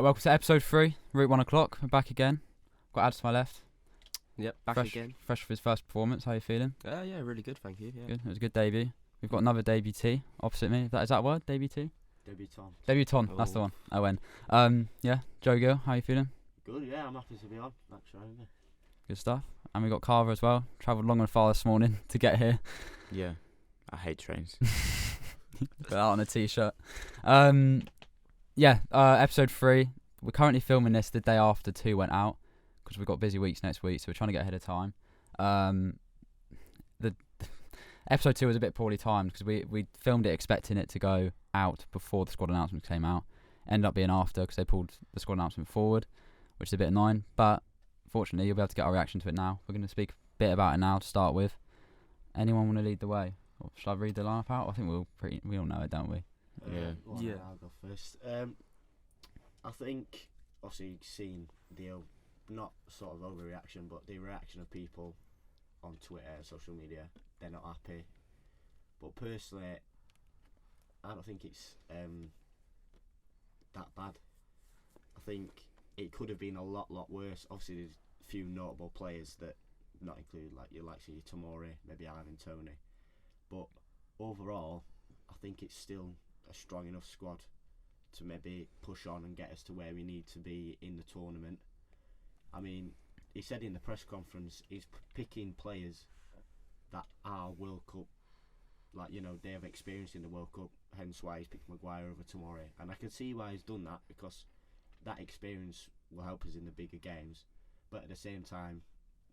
Welcome to episode 3, RouteOneO'Clock. We're back again. Got Ad to my left. Yep, back fresh, again. Fresh for his first performance. How are you feeling? Yeah, really good, thank you. Yeah. Good. It was a good debut. We've got another debutee opposite me. Is that a word? Debutee? Debutant. That's the one. Yeah. Joe Gill, how are you feeling? Good, yeah, I'm happy to be on. Thanks for having me. Good stuff. And we got Carver as well. Travelled long and far this morning to get here. Yeah, I hate trains. Put that on a t-shirt. Episode 3. We're currently filming this the day after 2 went out because we've got busy weeks next week, so we're trying to get ahead of time. The episode 2 was a bit poorly timed because we filmed it expecting it to go out before the squad announcement came out. Ended up being after because they pulled the squad announcement forward, which is a bit annoying. But fortunately, you'll be able to get our reaction to it now. We're going to speak a bit about it now to start with. Anyone want to lead the way? Or should I read the lineup out? I think we all know it, don't we? Yeah. I'll go first. I think, obviously, you've seen the, not sort of overreaction, but the reaction of people on Twitter, social media. They're not happy. But personally, I don't think it's that bad. I think it could have been a lot worse. Obviously, there's a few notable players that not included, like your Tomori, maybe Ivan Toney. But overall, I think it's still a strong enough squad to maybe push on and get us to where we need to be in the tournament. I mean, he said in the press conference he's picking players that are World Cup, they have experience in the World Cup, hence why he's picked Maguire over Tomori. And I can see why he's done that, because that experience will help us in the bigger games. But at the same time,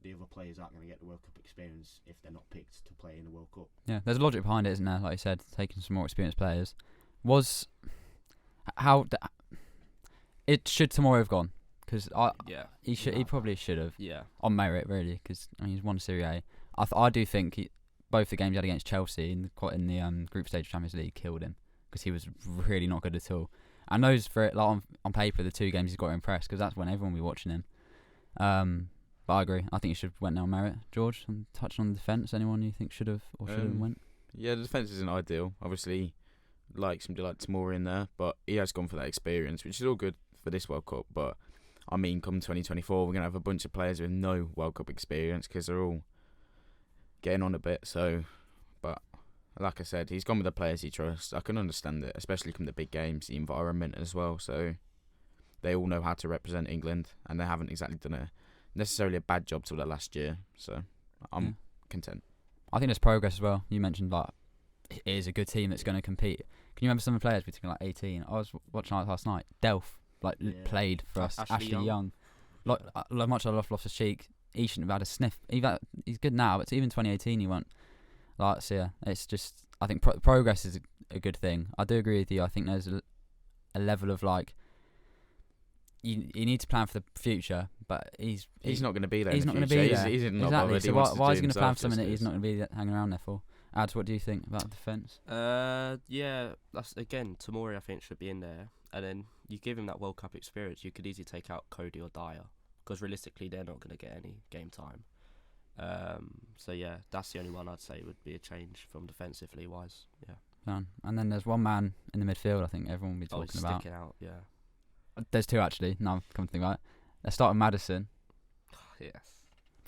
the other players aren't going to get the World Cup experience if they're not picked to play in the World Cup. Yeah, there's a logic behind it, isn't there? Like you said, taking some more experienced players. It should Tomori have gone? Because he probably should have. Yeah. On merit, really, because he's won Serie A. I do think both the games he had against Chelsea in the group stage of Champions League killed him, because he was really not good at all. And those, on paper, the 2 games he's got to impress, because that's when everyone will be watching him. But I agree. I think he should have went on merit. George, touching on the defence, anyone you think should have or should have went? Yeah, the defence isn't ideal. Obviously, somebody like Tomori in there, but he has gone for that experience, which is all good for this World Cup. But I mean, come 2024, we're going to have a bunch of players with no World Cup experience because they're all getting on a bit. So, but like I said, he's gone with the players he trusts. I can understand it, especially from the big games, the environment as well. So they all know how to represent England, and they haven't exactly done necessarily a bad job till the last year. So I'm content. I think there's progress as well. You mentioned it is a good team that's going to compete. Can you remember some of the players between 18? I was watching last night. Delph played for us. Ashley Young. Much I love Loftus-Cheek. He shouldn't have had a sniff. He's good now, but even 2018 he won't. It's just, I think progress is a good thing. I do agree with you. I think there's a level of you need to plan for the future, but he's not going to be there. He's not going to be there. He's not exactly. bothered. So why is he going to plan for something that he's not going to be hanging around there for? Ads, what do you think about the defence? That's again, Tomori I think should be in there, and then you give him that World Cup experience. You could easily take out Cody or Dyer, because realistically they're not going to get any game time. That's the only one I'd say would be a change from defensively wise. Yeah. And then there's one man in the midfield I think everyone will be talking about. Sticking out, yeah. There's 2 actually. Now I'm coming to think about it. Let's start with Maddison. Yes.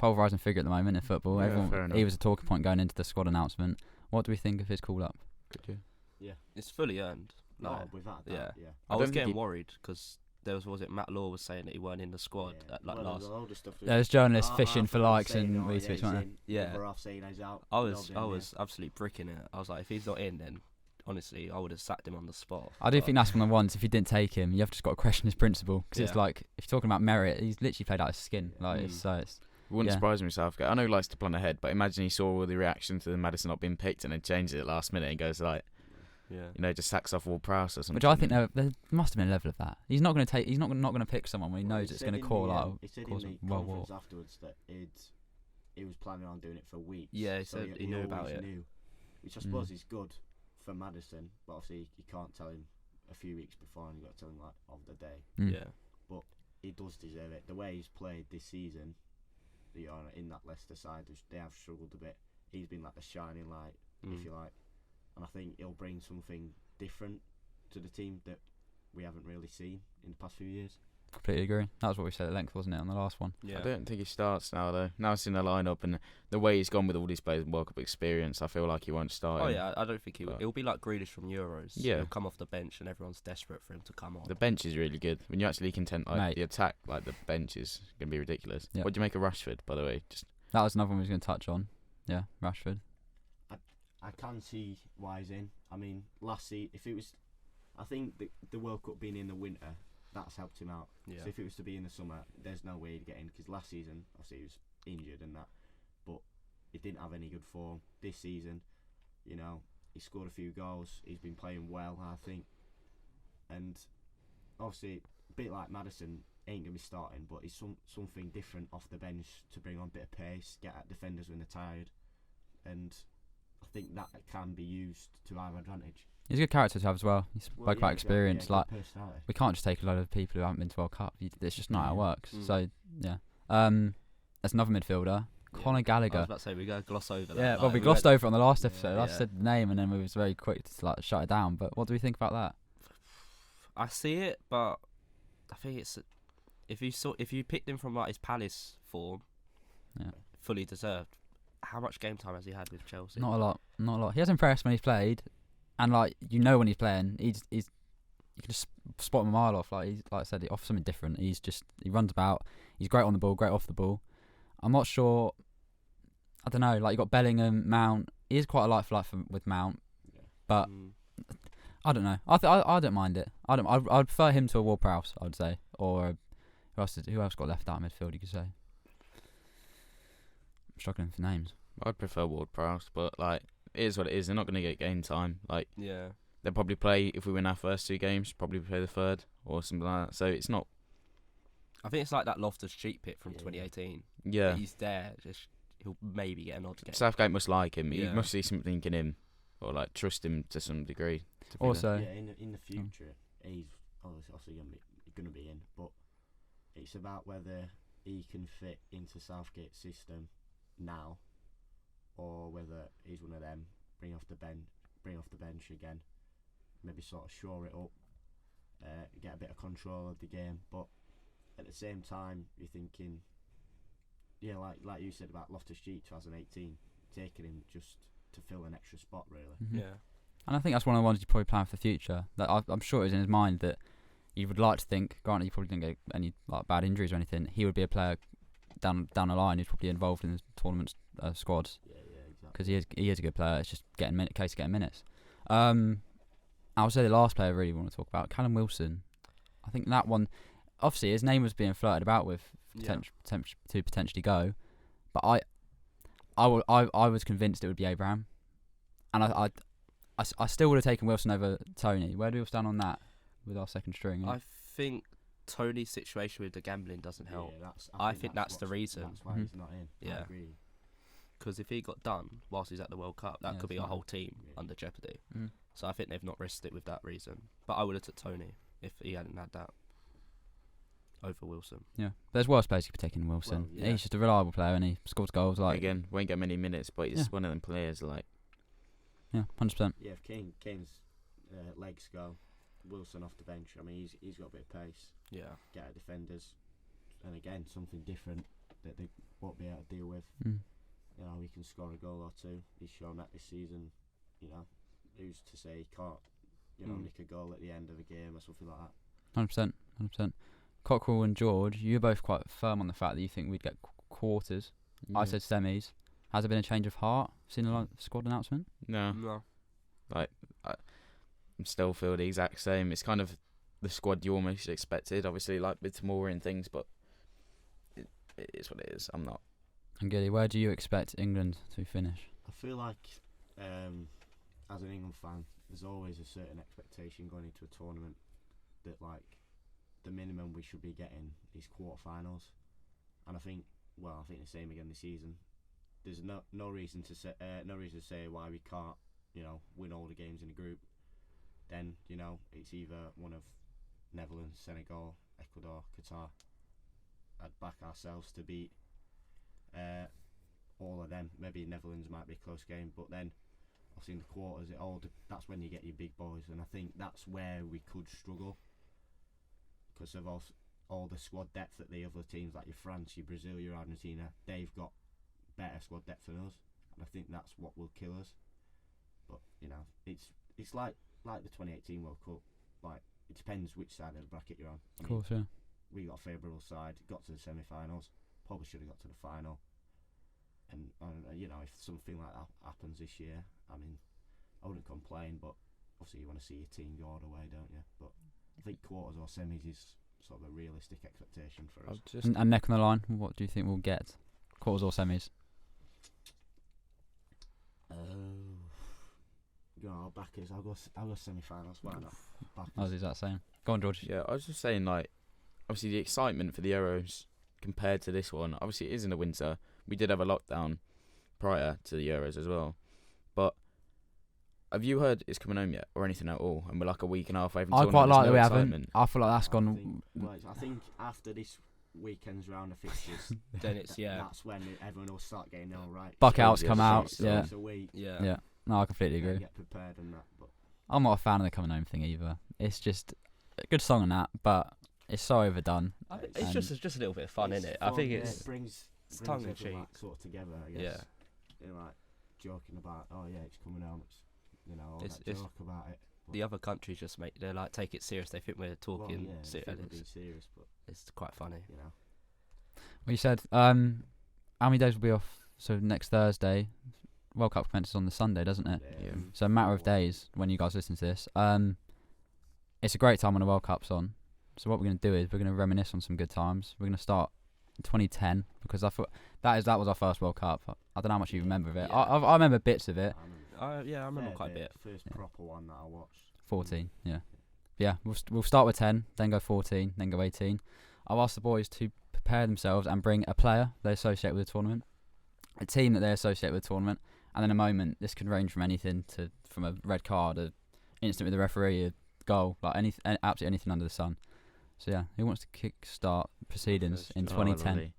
Pulverising figure at the moment in football. Yeah, he was a talking point going into the squad announcement. What do we think of his call up? Good year. Yeah. It's fully earned. Without that, yeah. yeah. I was getting worried because was it Matt Law was saying that he weren't in the squad last. There's journalists fishing for likes and retweets, weren't there? Yeah. Saying he's out. I was absolutely bricking it. I was like, if he's not in, then honestly, I would have sacked him on the spot. I do think that's one of the ones, if you didn't take him, you have just got to question his principle. Because it's if you're talking about merit, he's literally played out his skin. It wouldn't surprise me, Southgate. I know he likes to plan ahead, but imagine he saw all the reaction to the Madison not being picked and then changed it at the last minute and goes just sacks off Ward Prowse or something. Which I think there must have been a level of that. He's not going to pick someone when he knows it's going to call out. He said in the conference afterwards that he was planning on doing it for weeks. Yeah, he said he knew about it. Which I suppose is good for Maddison, but obviously you can't tell him a few weeks before, and you got to tell him of the day. Yeah, but he does deserve it. The way he's played this season, in that Leicester side, they have struggled a bit. He's been like the shining light, if you like, and I think he'll bring something different to the team that we haven't really seen in the past few years. Completely agree. That was what we said at length, wasn't it, on the last one? Yeah. I don't think he starts now though. Now it's in the lineup, and the way he's gone with all these players and World Cup experience, I feel like he won't start. Oh him. yeah, I don't think it'll be like Grealish from Euros. Yeah. He'll come off the bench and everyone's desperate for him to come on. The bench is really good. When you actually content like Mate. the attack, like the bench is gonna be ridiculous. Yeah. What do you make of Rashford, by the way? Just That was another one we was going to touch on. Yeah, Rashford. I can see why he's in. I mean, last season, if it was, I think the World Cup being in the winter, that's helped him out. Yeah. So if it was to be in the summer, there's no way he'd get in, because last season, obviously, he was injured and that, but he didn't have any good form. This season, you know, he scored a few goals. He's been playing well, I think, and obviously, a bit like Maddison, ain't gonna be starting, but he's something different off the bench to bring on a bit of pace, get at defenders when they're tired, and I think that can be used to our advantage. He's a good character to have as well. He spoke about experience. Yeah, like, good personality. we can't just take a load of people who haven't been to World Cup. It's just not how it works. Mm. So, yeah. There's another midfielder, Conor I Gallagher. was about to say, we're going to gloss over that. Yeah, like, well, we glossed over it on the last Yeah, episode. I yeah. said the name and then we was very quick to like shut it down. But what do we think about that? I see it, but I think it's if you picked him from like his Palace form, Yeah. fully deserved. How much game time has he had with Chelsea? Not a lot. He has impressed when he's played, and like when he's playing, you can just spot him a mile off. Like I said, he offers something different. He runs about. He's great on the ball, great off the ball. I'm not sure. I don't know. Like you got Bellingham, Mount. He is quite a light for life with Mount, but I don't know. I don't mind it. I'd prefer him to a Ward-Prowse, I'd say, or who else got left out of midfield? You could say. I'm struggling for names. I'd prefer Ward-Prowse, but like it is what it is. They're not going to get game time. Like Yeah. they'll probably play if we win our first 2 games. Probably play the third or something like that. So it's not. I think it's like that Loftus-Cheek pick from Yeah. 2018. Yeah. He's there. Just he'll maybe get an odd game. Southgate must like him. Yeah. He must see something in him, or like trust him to some degree. to be Also, Yeah, in the future, he's obviously gonna be in, but it's about whether he can fit into Southgate's system now, or whether he's one of them bring off the bench again, maybe sort of shore it up, get a bit of control of the game, but at the same time you're thinking, yeah, like you said about Loftus-Cheek 2018, taking him just to fill an extra spot really. Mhm. Yeah. And I think that's one of the ones you probably plan for the future. That I'm sure it was in his mind that he would like to think. Granted, he probably didn't get any like bad injuries or anything. He would be a player down the line who's probably involved in the tournament squads Yeah, exactly. because he is a good player. It's just getting minutes. I would say the last player I really want to talk about, Callum Wilson. I think that one, obviously his name was being flirted about with to potentially go, but I was convinced it would be Abraham, and I still would have taken Wilson over Tony. Where do we all stand on that with our second string? I think Tony's situation with the gambling doesn't help. Yeah, I think that's the what's- reason. That's why Mhm. he's not in. I Yeah. agree. Because if he got done whilst he's at the World Cup, that Yeah, could be it's our not- whole team Yeah. under jeopardy. Mm. So I think they've not risked it with that reason. But I would have took Tony if he hadn't had that over Wilson. Yeah, there's worse players you could take in Wilson. Well, yeah. He's just a reliable player and he scores goals. Like Again, won't get many minutes, but he's Yeah. one of them players. Like 100%. Yeah, if Kane's legs go, Wilson off the bench. I mean, he's got a bit of pace. Yeah. Get at defenders, and again something different that they won't be able to deal with. Mm. You know, he can score a goal or two. He's shown that this season. You know, who's to say he can't? You know, nick a goal at the end of a game or something like that. 100%. Cockrell and George, you're both quite firm on the fact that you think we'd get quarters. I said semis. Has there been a change of heart? Seen the squad announcement? no. No. Like I still feel the exact same. It's kind of the squad you almost expected. Obviously, like with Tamori and things, but it is what it is. I'm not. And Gilly, where do you expect England to finish? I feel like, as an England fan, there's always a certain expectation going into a tournament that, like, the minimum we should be getting is quarterfinals, and I think the same again this season. There's no reason to say why we can't, you know, win all the games in the group. Then, you know, it's either one of Netherlands, Senegal, Ecuador, Qatar. I'd back ourselves to beat all of them. Maybe Netherlands might be a close game, but then obviously in the quarters, that's when you get your big boys, and I think that's where we could struggle. because of all the squad depth that the other teams like your France, your Brazil, your Argentina, they've got better squad depth than us, and I think that's what will kill us. But you know, it's like the 2018 World Cup. Like, it depends which side of the bracket you're on. Of course, yeah. We got a favourable side, got to the semi-finals, probably should have got to the final. And you know, if something like that happens this year, I mean, I wouldn't complain, but obviously you want to see your team go all the way, don't you? But I think quarters or semis is sort of a realistic expectation for us. And neck on the line, what do you think we'll get? Quarters or semis? Go backers. I'll go semi-finals. Why not? Backers. As is that saying? Go on, George. Yeah, I was just saying, like, obviously the excitement for the Euros compared to this one, obviously it is in the winter. We did have a lockdown prior to the Euros as well. But have you heard it's coming home yet or anything at all? And we're like a week and a half away from I quite like that we haven't. excitement. I feel like that's gone. I think after this weekend's round of fixtures, Then it's that's when everyone will start getting all right. Buckouts Yeah, come out. Yeah. A week. Yeah. No, I completely agree. Get prepared and that. But I'm not a fan of the coming home thing either. It's just a good song and that, but it's so overdone. It's just a little bit of fun, isn't it? I think it brings tongue in cheek. like, sort of together. I guess. Yeah. You know, like joking about, oh yeah, it's coming home. It's, you know, all It's- that it's- talk about it. The other countries just they like take it serious. They think we're talking well, yeah, serious. it would be serious, but It's quite funny. you know. Well, you said, how many days will be off? So next Thursday, World Cup commences on the Sunday, doesn't it? Yeah. So a matter of days when you guys listen to this. It's a great time when the World Cup's on. So what we're going to do is we're going to reminisce on some good times. We're going to start in 2010 because I thought that was our first World Cup. I don't know how much you remember of it. Yeah. I remember bits of it. I remember quite a bit. First proper one that I watched. 14, yeah. Yeah, we'll start with 10, then go 14, then go 18. I've asked the boys to prepare themselves and bring a player they associate with the tournament, a team that they associate with the tournament, and in a moment, this can range from anything from a red card, a instant with the referee, a goal, like absolutely anything under the sun. So yeah, who wants to kick-start proceedings in 2010?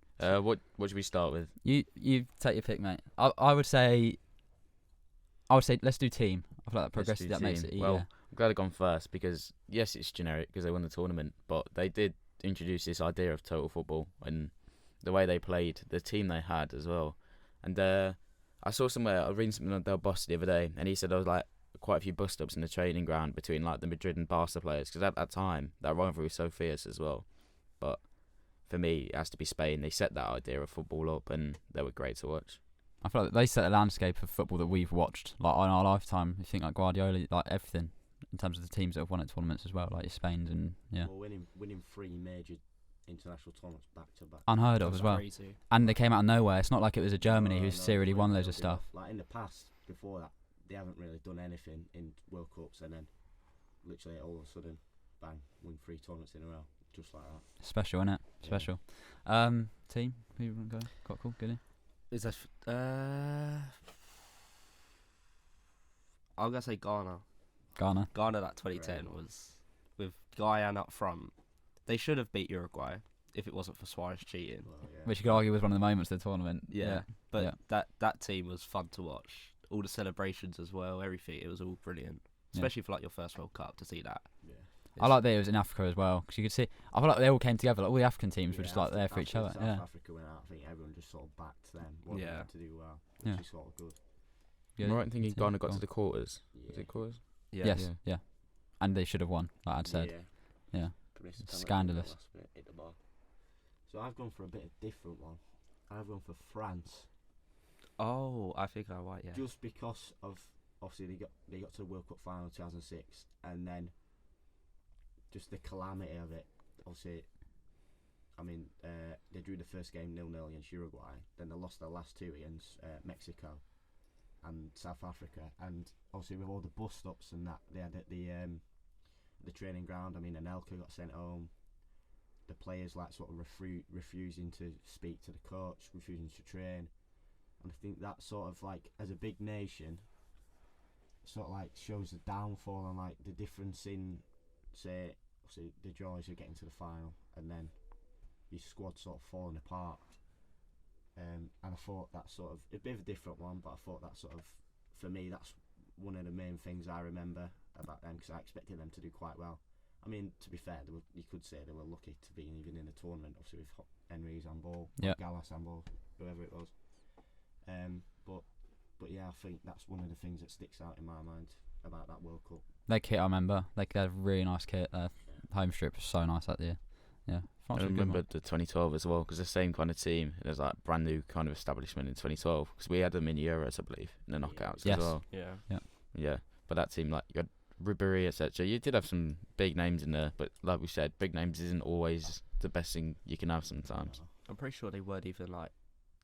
What should we start with? You take your pick, mate. I would say let's do team. I feel like that makes it easier. Well, I'm glad I've gone first because, yes, it's generic because they won the tournament, but they did introduce this idea of total football and the way they played, the team they had as well. And I saw somewhere, I was reading something on Del Boss the other day, and he said there was like quite a few bust-ups in the training ground between like the Madrid and Barca players because at that time, that rivalry was so fierce as well. But for me, it has to be Spain. They set that idea of football up and they were great to watch. I feel like they set a landscape of football that we've watched, like in our lifetime. You think like Guardiola, like everything, in terms of the teams that have won at tournaments as well, like your Spain's and yeah. Well, winning 3 major international tournaments back to back. Unheard of as well. Crazy. And they came out of nowhere. It's not like it was a Germany who serially won loads of stuff. Like in the past, before that, they haven't really done anything in World Cups, and then literally all of a sudden, bang, win 3 tournaments in a row, just like that. Special, innit? Yeah. Special. Team, who you want to go? Got cool, Gilly? Is that? I'm gonna say Ghana. Ghana. Ghana that 2010 was with Guyana up front. They should have beat Uruguay if it wasn't for Suarez cheating. Well, yeah. Which you could argue was one of the moments of the tournament. Yeah. But yeah. that team was fun to watch. All the celebrations as well, everything. It was all brilliant. Yeah. Especially for like your first World Cup to see that. Yeah. I like that it was in Africa as well because you could see. I feel like they all came together. Like all the African teams were just like there for each other. South Yeah. Africa went out. I think everyone just sort of backed them. Wanted Yeah. them to do well, which Yeah. is sort of good. I'm right in thinking team, Ghana got go to on. the quarters. Yeah. Was it quarters? Yeah. Yes. Yeah. And they should have won. Like I'd said. Yeah. Missed the penalty Scandalous. last minute, hit the bar. So I've gone for a bit of different one. I've gone for France, Oh, I think I might. Yeah. just because of obviously they got to the World Cup final in 2006, and then just the calamity of it. Obviously, I mean they drew the first game 0-0 against Uruguay, then they lost their last 2 against Mexico and South Africa, and obviously with all the bust ups and that they had at the training ground. I mean, Anelka got sent home. The players like sort of refusing to speak to the coach, refusing to train, and I think that sort of like as a big nation, sort of like shows the downfall and like the difference in, say, obviously the joys of getting to the final and then your squad sort of falling apart. And I thought that sort of a bit of a different one, but I thought that sort of, for me, that's one of the main things I remember about them because I expected them to do quite well. I mean, to be fair, you could say they were lucky to be even in the tournament. Obviously, with Henry's handball, Gallas handball, whoever it was. But yeah, I think that's one of the things that sticks out in my mind about that World Cup. Their kit, I remember. They had a really nice kit. Home strip was so nice that year. Yeah. I remember the 2012 as well, because the same kind of team. There's like brand new kind of establishment in 2012, because we had them in Euros, I believe, in the knockouts as well. Yeah. But that team, like, you had Ribéry, etc. You did have some big names in there, but like we said, big names isn't always the best thing you can have sometimes. I'm pretty sure they weren't even like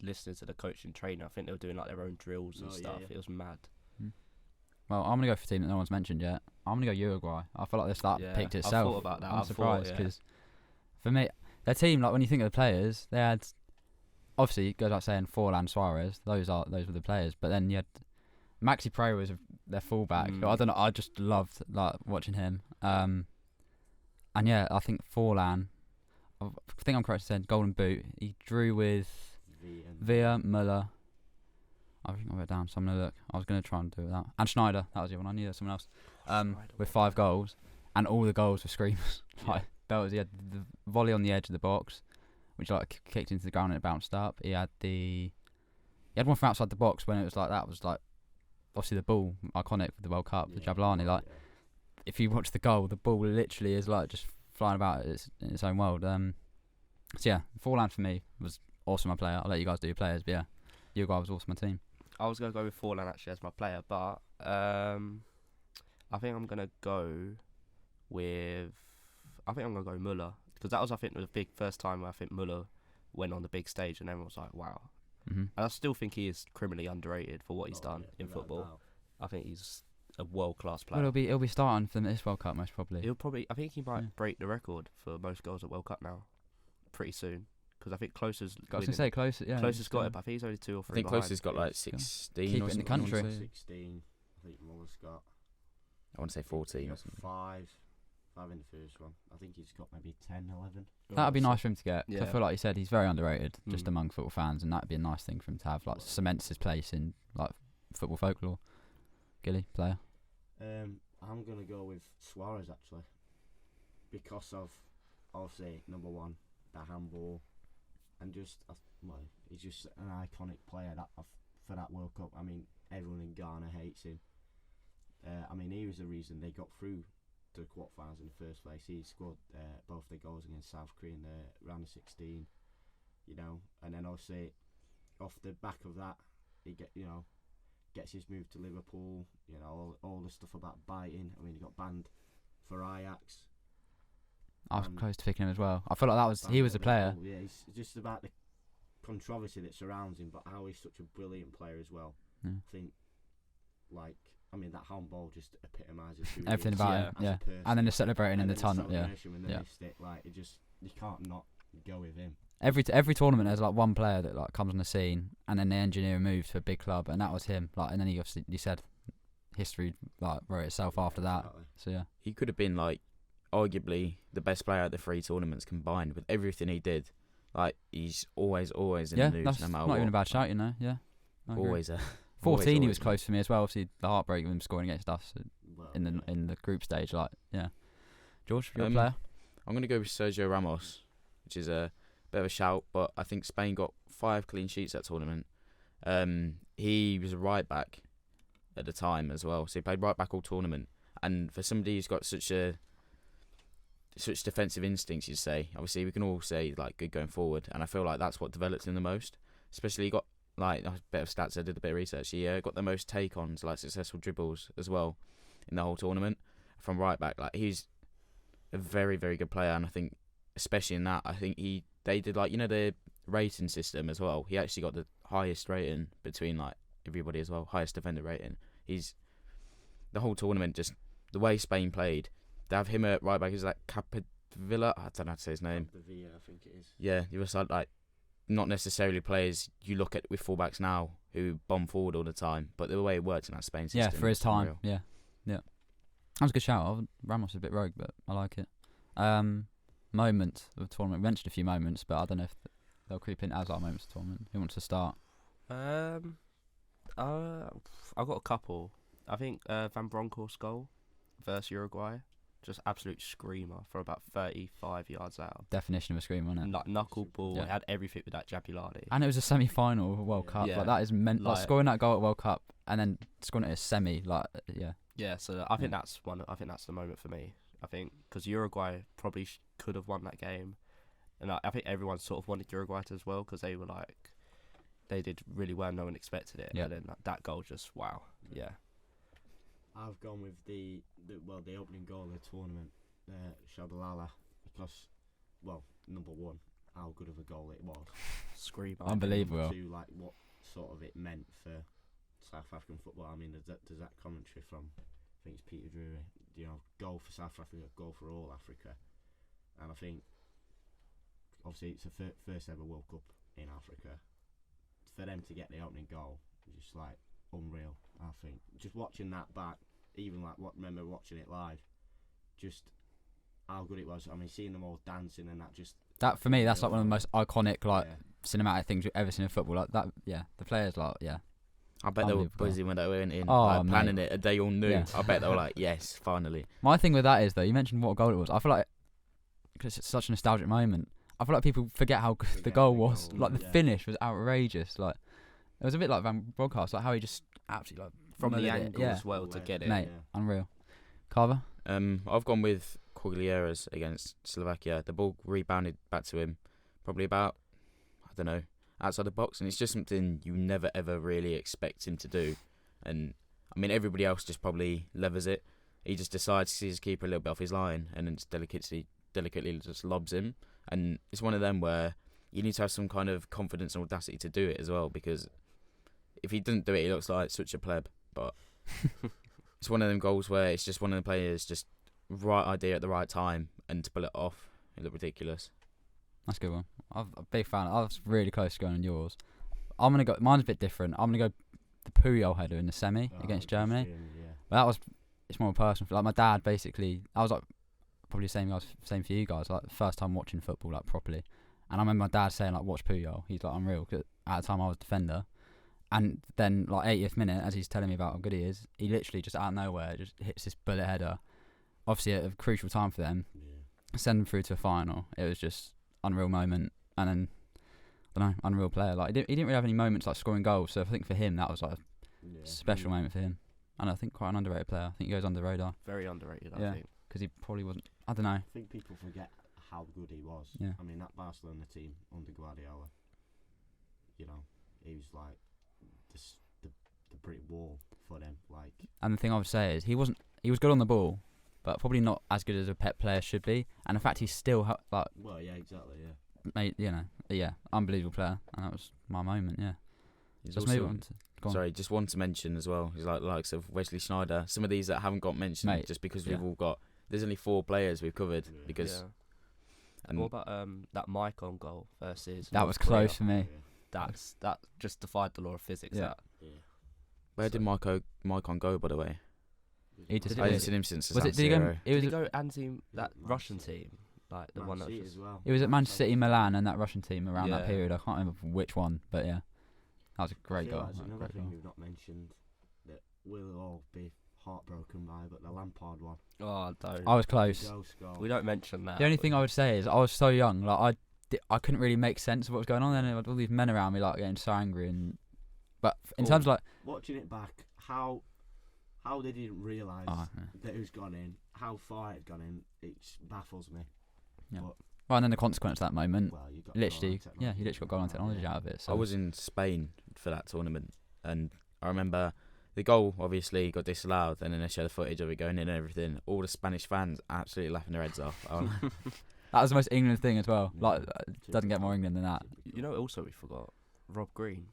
listening to the coach and trainer. I think they were doing like their own drills and stuff. Yeah. It was mad. Well, I'm gonna go for a team that no one's mentioned yet. I'm gonna go Uruguay. I feel like this picked itself. I thought about that. I'm surprised because for me, their team, like when you think of the players, they had obviously it goes like saying Forlan, Suarez. Those were the players. But then you had Maxi Pereira was their fullback. I don't know. I just loved like watching him. And yeah, I think Forlan. I think I'm correct in saying Golden Boot. He drew with Villa, Muller. I think I wrote it down, so I'm going to look. I was going to try and do that. And Schneider, that was the other one. I knew there was someone else. With 5 goals. And all the goals were screamers. Like, he had the volley on the edge of the box, which like kicked into the ground and it bounced up. He had one from outside the box when it was like that. It was like, obviously the ball, iconic with the World Cup, the Jablani. Like, if you watch the goal, the ball literally is like just flying about in its own world. So yeah, Forlan for me was awesome, my player. I'll let you guys do your players, but yeah, Uruguay was awesome, my team. I was going to go with Forlan actually as my player, but I think I'm going to go with Muller, because that was, I think, the big first time where I think Muller went on the big stage and everyone was like, wow. And I still think he is criminally underrated for what he's done in football. I think he's a world-class player. Well, he'll be starting for this World Cup most probably. I think he might break the record for most goals at World Cup now pretty soon. Because I think Closer's got it, but I think he's only 2 or 3 I think behind. Closer's got like 16 Keep or it in the something. country. 16. I think Muller's got. I want to say 14 or something. 5 in the first one. I think he's got maybe 10, 11. That'd be nice for him to get. 'Cause Yeah. I feel like you said he's very underrated just among football fans, and that'd be a nice thing for him to have. Like cements his place in like football folklore. Gilly, player. I'm gonna go with Suarez actually, because of obviously number one, the handball, and just he's just an iconic player for that World Cup. I mean, everyone in Ghana hates him. I mean, he was the reason they got through to the quarterfinals in the first place. He scored both their goals against South Korea in the round of 16, and then obviously off the back of that, he gets his move to Liverpool. All the stuff about biting. I mean, he got banned for Ajax. I was close to picking him as well. I feel like he was a player. Yeah, it's just about the controversy that surrounds him, but how he's such a brilliant player as well. Yeah. I think, that handball just epitomises who Everything he is about as him, a yeah. person. And then the celebrating in the then tunnel, yeah. celebration when they missed it, you can't not go with him. Every tournament there's like one player that like comes on the scene, and then they engineer a move to a big club, and that was him. Like, and then he obviously, you said, history like wrote itself after that. Exactly. So yeah, He could have been like arguably the best player at the 3 tournaments combined with everything he did. Like, he's always in the news, that's no matter not what. even a bad shout, Yeah, I agree. Always 14, he always was close for me as well. Obviously, the heartbreak of him scoring against us in the group stage. Like, yeah. George, your player? I'm going to go with Sergio Ramos, which is a bit of a shout, but I think Spain got 5 clean sheets that tournament. He was a right back at the time as well, so he played right back all tournament. And for somebody who's got such defensive instincts, you'd say, obviously we can all say like good going forward, and I feel like that's what developed him the most. Especially he got like a bit of stats. I did a bit of research. He got the most take-ons, like successful dribbles as well, in the whole tournament from right back. Like, he's a very, very good player, and I think especially in that, I think they did like the rating system as well. He actually got the highest rating between like everybody as well, highest defender rating. He's the whole tournament, just the way Spain played. They have him at right back. He's like Capdevila. I don't know how to say his name. Capdevila, I think it is. Yeah, he was like not necessarily players you look at with fullbacks now who bomb forward all the time, but the way it works in that Spain system. Yeah, for his time. Unreal. Yeah. That was a good shout. Ramos is a bit rogue, but I like it. Moment of the tournament. We mentioned a few moments, but I don't know if they'll creep in as our moments of the tournament. Who wants to start? I've got a couple. I think Van Bronckhorst's goal versus Uruguay. just absolute screamer for about 35 yards out. Definition of a scream, wasn't it? Like knuckle ball, Yeah. it had everything with that Jabulani. And it was a semi-final of a World Yeah. Cup. Yeah. Like that is meant. Like Like- scoring that goal at World Cup and then scoring it at semi. Like yeah. Yeah, so I think Yeah. that's one. I think that's the moment for me. I think because Uruguay probably could have won that game, and I think everyone sort of wanted Uruguay to as well because they were like, they did really well. No one expected it. Yeah. And then that goal just wow. Yeah. I've gone with the opening goal of the tournament, Shabalala, because, well, number one, how good of a goal it was. Screamer. Unbelievable. Number two, like what sort of it meant for South African football. I mean, there's that commentary from, I think it's Peter Drury, goal for South Africa, goal for all Africa, and I think obviously it's the first ever World Cup in Africa. For them to get the opening goal was just like unreal. I think just watching that back, even like remember watching it live, just how good it was. I mean, seeing them all dancing and That for me, that's like one of the most iconic like yeah. cinematic things you've ever seen in football. Like that, yeah. The players, like, yeah. I bet they were Unbelievable. busy when they went in, Oh, like, planning mate. it. They all knew. Yeah. I bet they were like, yes, finally. My thing with that is though, you mentioned what a goal it was. I feel like because it's such a nostalgic moment. I feel like people forget how good the Forget goal the was. goal, Like the yeah. finish was outrageous. Like it was a bit like Van Bronckhorst, like how he just absolutely like From the mullered it. angle Yeah, as well to get it. mate, Yeah. unreal. Carver, I've gone with Quagliaras against Slovakia. The ball rebounded back to him, probably about, I don't know, outside the box, and it's just something you never ever really expect him to do. And I mean, everybody else just probably levers it. He just decides to see his keeper a little bit off his line, and then just delicately just lobs him. And it's one of them where you need to have some kind of confidence and audacity to do it as well, because if he doesn't do it, he looks like such a pleb. But it's one of them goals where it's just one of the players just right idea at the right time, and to pull it off, it looked ridiculous. that's a good one. I'm a big fan. I was really close to going on yours. I'm gonna go. Mine's a bit different. I'm gonna go the Puyol header in the semi Oh, against just Germany. seeing, yeah. But that was, it's more personal. Like my dad, basically, I was like probably same for you guys. Like the first time watching football like properly, and I remember my dad saying like, "Watch Puyol." He's like unreal. 'Cause at the time I was defender, and then like 80th minute, as he's telling me about how good he is, he literally just out of nowhere just hits this bullet header. Obviously at a crucial time for them, Yeah. send them through to a final. It was just unreal moment, and then I don't know, unreal player. Like he didn't really have any moments like scoring goals. So I think for him that was like a Yeah. special moment for him, and I think quite an underrated player. I think he goes under the radar Very underrated, Yeah. I think. because he probably wasn't. I don't know. I think people forget how good he was. Yeah. I mean, that Barcelona team under Guardiola, he was like the brick wall for them. Like, And the thing I would say is he was good on the ball, but probably not as good as a pet player should be. And the fact he's still like well, yeah, exactly, yeah. made, unbelievable player, and that was my moment. Yeah, He's let's also, move on. Go on. sorry, just one to mention as well. He's like the likes of Wesley Sneijder. Some of these that haven't got mentioned, Mate, just because yeah. we've all got. There's only 4 players we've covered Yeah. because. Yeah. And What about that Maicon goal versus That North was Korea? close for me. Yeah. That just defied the law of physics. Yeah. That. Yeah. where did Maicon go, by the way? He just- I haven't seen him since the Was it? San Did he go? Siro. It was. Did he go anti that Man Russian City. team, like the Man one that City was as well. It was at Manchester City, Milan, and that Russian team around that Yeah. period. I can't remember which one, but yeah, that was a I great feel goal. like there's That was a another great thing goal. we've not mentioned that we'll all be heartbroken by, but the Lampard one. Oh, don't. I was close. The ghost goal. We don't mention that. The only thing I would say is I was so young, like I couldn't really make sense of what was going on. Then there were all these men around me like getting so angry, but in terms of like, Watching it back, how they didn't realise oh, yeah. that who's gone in, how far it had gone in, it just baffles me. Yeah. But, Well, and then the consequence of that moment, well, you got literally, goal line yeah, you technology literally got goal line now, technology yeah. out of it. So I was in Spain for that tournament, and I remember the goal obviously got disallowed, and then they showed the footage of it going in and everything. All the Spanish fans absolutely laughing their heads off. that was the most England thing as well. Yeah. Like, doesn't get more England than that. You know, also we forgot Rob Green.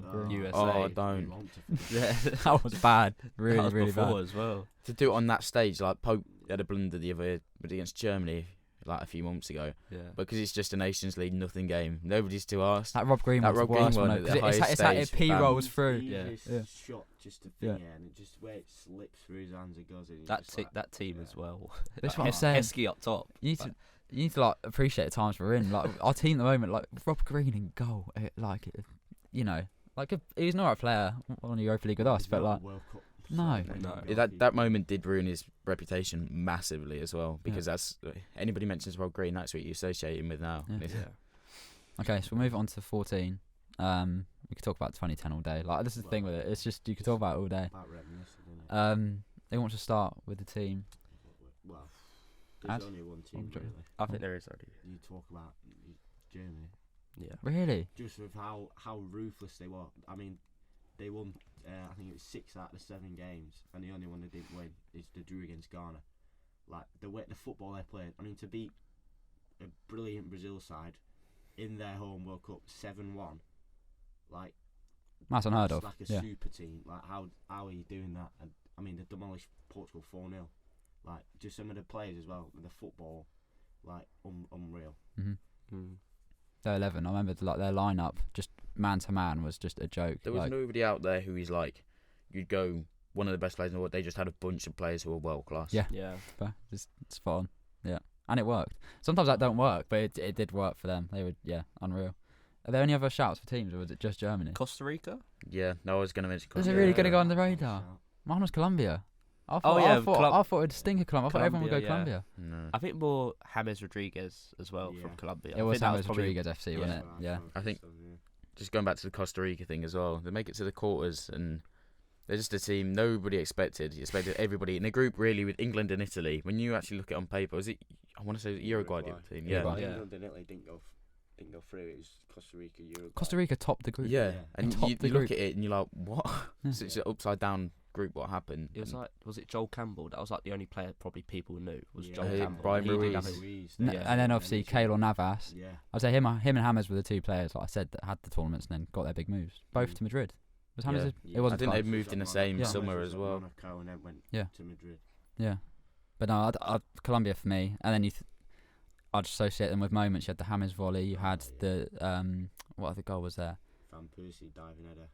Oh, USA. Oh, we don't. want to forget. Yeah, That was bad, really, that was really before bad. as well. To do it on that stage, like Pope had a blunder the other but against Germany like a few months ago, Yeah. because it's just a Nations League nothing game. Nobody's too asked. That Rob Green That was Rob the Green worst one one at because the it's highest like it stage, P bam. rolls through. Yeah. Easiest shot just to Yeah. finger, and it just where it slips through his hands, it goes in. That team as well. That's what I'm saying. Esky up top. You need to like appreciate the times we're in. Like our team at the moment, like Rob Green in goal, he was an alright player on the Europa League with us, but like World Cup. No. That moment did ruin his reputation massively as well, because that's anybody mentions Rob Green, that's what you associate him with now. Yeah. Okay, so we'll move on to 14. We could talk about 2010 all day. Like, this is the thing with it. It's just you could talk about it all day. About reminiscing, isn't it? They want to start with the team. Well, there's only one team, really. I think there is already. You talk about Germany. Yeah. Really? Just with how ruthless they were. I mean, they won, I think it was 6 out of the 7 games, and the only one they didn't win is the drew against Ghana. Like, the football they played, I mean, to beat a brilliant Brazil side in their home World Cup 7-1, like, that's unheard of. Like a super team. Like, how are you doing that? And I mean, they demolished Portugal 4-0. Like, just some of the players as well, the football, like, unreal. They're 11. I remember their lineup, just man to man, was just a joke. There was nobody out there who is like, you'd go one of the best players in the world. They just had a bunch of players who were world class. Yeah. But it's spot on. Yeah, and it worked. Sometimes that don't work, but it did work for them. They were unreal. Are there any other shouts for teams, or was it just Germany? Costa Rica? Yeah, no, I was going to mention Was Costa it Rica. really going to go on the radar? Mine was Colombia. I thought it would stink of Colombia. I thought everyone would go Colombia. No. I think more James Rodriguez as well from Colombia. It was James Rodriguez FC, wasn't it? Yeah. I think just going back to the Costa Rica thing as well, they make it to the quarters and they're just a team nobody expected. You expected everybody in a group really with England and Italy. When you actually look at it on paper, was it? I want to say Uruguay the other team. Yeah. England and Italy didn't go through. It was Costa Rica, Uruguay. Costa Rica topped the group. Yeah, and you look at it and you're like, what? Yeah. So it's an upside down group. What happened? It was was it Joel Campbell? That was like the only player probably people knew was Joel Yeah, Campbell. Brian He did Ruiz. have it. And then obviously Keylor Navas. Yeah. I'd say him and James were the two players, like I said, that had the tournaments and then got their big moves. Both to Madrid. Was James? Yeah. It wasn't. I think they Close. moved in the same summer as well. Monaco and then went to Madrid. Yeah, but no, Colombia for me. And then I'd associate them with moments. You had the James volley. You had the what other goal was there? Van Persie diving header.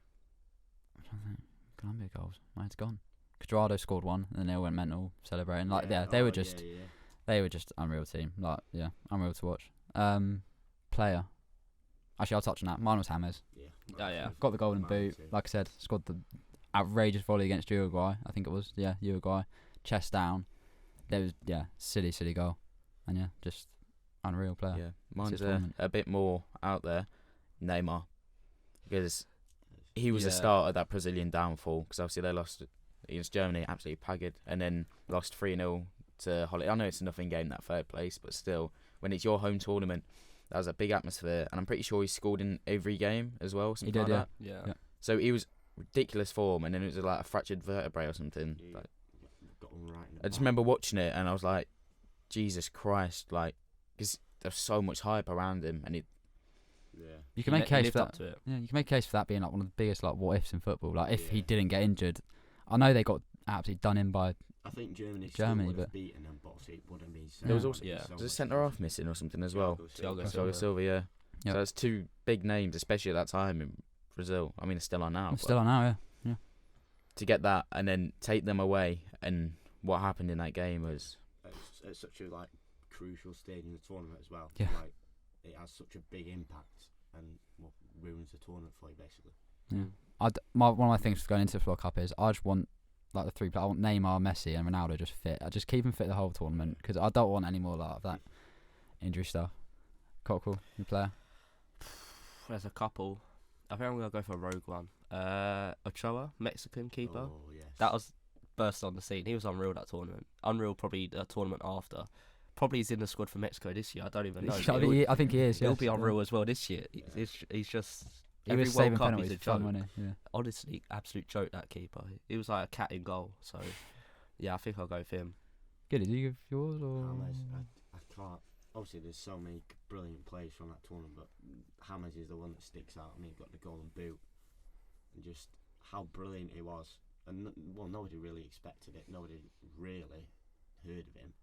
I don't think Colombia goals. It's gone. Cuadrado scored one, and then they all went mental celebrating. They were just they were just unreal team. Like unreal to watch. Player. Actually, I'll touch on that. Mine was James. Yeah. Got the golden boot. Like I said, scored the outrageous volley against Uruguay. I think it was. Yeah, Uruguay. Chest down. There was silly goal, and just unreal player. Yeah, mine's a bit more out there. Neymar, because he was the start of that Brazilian downfall. Because obviously they lost against Germany, absolutely pagged, and then lost 3-0 to Holland. I know it's a nothing game, that third place, but still, when it's your home tournament, that was a big atmosphere, and I'm pretty sure he scored in every game as well. He did, like yeah. that. So he was ridiculous form, and then it was like a fractured vertebrae or something. Yeah, got one right in the I just back. remember watching it, and I was like, Jesus Christ, like, because there's so much hype around him, and You can make a case for that. To it. Yeah, you can make a case for that being like one of the biggest what ifs in football. Like if he didn't get injured, I know they got absolutely done in by. I think Germany but have beaten them, but obviously it wouldn't be. There was also Yeah. was a centre half missing or something as well. Thiago Silva, yeah. Yep. So that's two big names, especially at that time in Brazil. I mean, it's still on now. It's still on now, yeah. To get that and then take them away, and what happened in that game was It's such a crucial stage in the tournament as well. Yeah. Like it has such a big impact and ruins the tournament for you basically. Yeah. One of my things for going into this World Cup is I just want the three players. I want Neymar, Messi, and Ronaldo just fit. I just keep them fit the whole tournament because I don't want any more of that injury stuff. Cockrell, your player. There's a couple. I think I'm gonna go for a rogue one. Ochoa, Mexican keeper. Oh yes. That was burst on the scene. He was unreal that tournament. Unreal probably the tournament after. Probably he's in the squad for Mexico this year. I don't even know. I think he is. He'll Yes. be unreal as well this year. He's just. He Every was World saving Cup penalties. he's a Fun, joke. wasn't he? Yeah. Honestly, absolute joke, that keeper. He was like a cat in goal. So, yeah, I think I'll go with him. Good. Did you give yours or? James, I can't. Obviously, there's so many brilliant players from that tournament, but James is the one that sticks out. I mean, he got the golden boot, and just how brilliant he was. And nobody really expected it. Nobody really heard of him,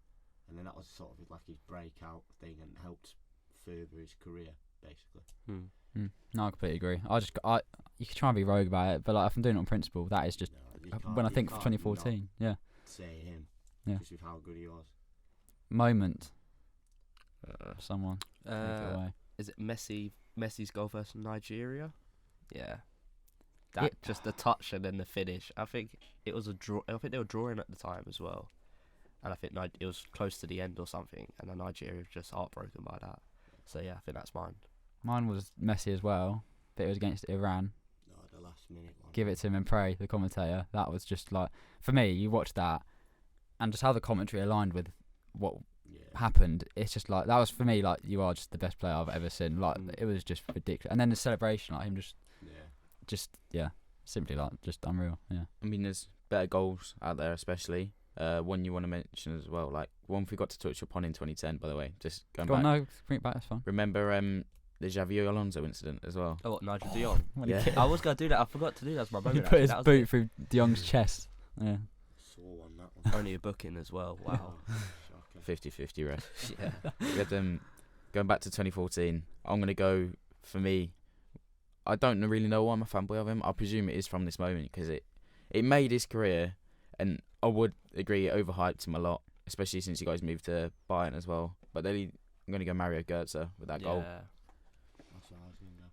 and then that was sort of like his breakout thing, and helped further his career basically. No, I completely agree. You could try and be rogue about it, but if I'm doing it on principle, that is just when I think for 2014. Yeah. Say him. Yeah. Just with how good he was. Moment. Someone. Take it away. Is it Messi? Messi's goal versus Nigeria? Yeah. just the touch and then the finish. I think it was a draw. I think they were drawing at the time as well, and I think it was close to the end or something, and then Nigeria was just heartbroken by that. So yeah, I think that's mine. Mine was Messi as well, but it was against Iran. Oh, the last minute one. Give it to him and pray, the commentator. That was just like, for me, you watch that, and just how the commentary aligned with what happened. It's just like, that was for me, like, you are just the best player I've ever seen. Like, it was just ridiculous. And then the celebration, like him simply like just unreal. Yeah. I mean, there's better goals out there, especially. One you want to mention as well, like one we forgot to touch upon in 2010, by the way. Just going back. No, bring it back. That's fine. Remember the Xavi Alonso incident as well? Oh, what, Nigel de Jong? Yeah. I was gonna do that. I forgot to do that. That's my He moment. put his That was boot through De Jong's chest. Yeah. Saw one, that one. only a booking as well. Wow. Shocker. 50-50 ref. Yeah. We had going back to 2014. I'm gonna go for me. I don't really know why I'm a fanboy of him. I presume it is from this moment because it made his career, and I would agree it overhyped him a lot, especially since you guys moved to Bayern as well. But then I'm gonna go Mario Götze with that goal. That's what I was gonna go.